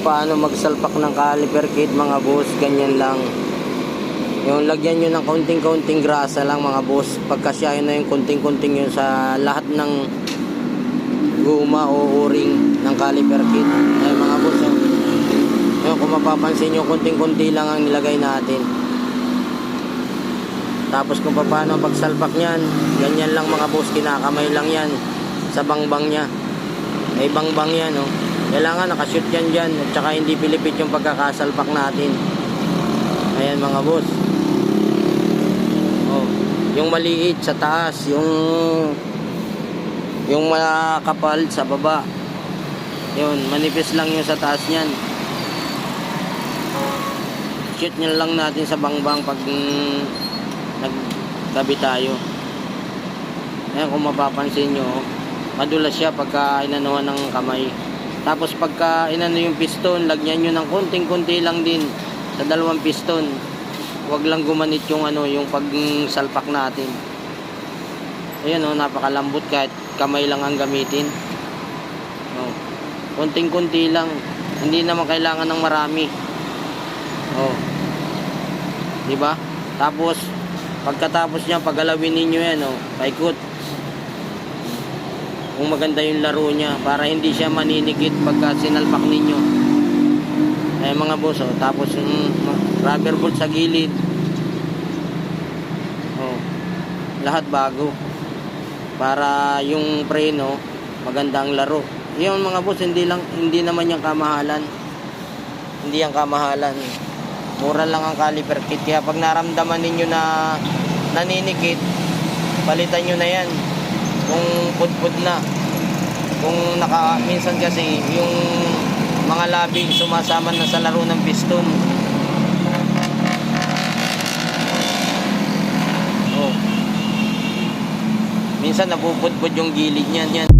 paano magsalpak ng caliper kit mga boss. Ganyan lang. Yung lagyan nyo ng kaunting-kaunting grasa lang mga boss. Pagkasyahin na yung kunting-kunting yun sa lahat ng guma o o-ring ng caliper kit. Ay mga boss, yung kung mapapansin nyo, kunting-kunti lang ang nilagay natin. Tapos kung paano pagsalpak nyan, ganyan lang mga boss, kinakamay lang yan sa bangbang nya. May bangbang yan, oh. Kailangan nakashoot yan dyan, at saka hindi pilipit yung pagkakasalpak natin. Ayan mga boss. Oh, yung maliit sa taas, yung makapal sa baba. Yun, manipis lang yung sa taas niyan. Shoot nyo lang natin sa bangbang pag nagtabi tayo. Ayan, kung mapapansin nyo, madulas siya pagka inanuhan ng kamay. Tapos pagka inano yung piston, lagyan nyo ng konting-kunti lang din sa dalawang piston. Huwag lang gumanit yung yung pagsalpak natin. Ayan, oh, napakalambot kahit kamay lang ang gamitin. Oh, konting-kunti lang. Hindi naman kailangan ng marami. Oh. 'Di ba? Tapos pagkatapos niya, pagalawin niyo 'yan, oh, paikot. Kung maganda yung laro niya para hindi siya maninikit pagka sinalpak ninyo. Ay mga boss, oh, tapos yung rubber bolt sa gilid. Oh. Lahat bago. Para yung preno maganda ang laro. Yung mga boss, hindi naman yung kamahalan. Hindi yung kamahalan. Mura lang ang caliper kit. Kaya pag naramdaman ninyo na naninikit, palitan nyo na yan. Kung pudpud na. Kung minsan kasi yung mga labing sumasama na sa laro ng piston. Oh. Minsan napupudpud yung gilid niyan.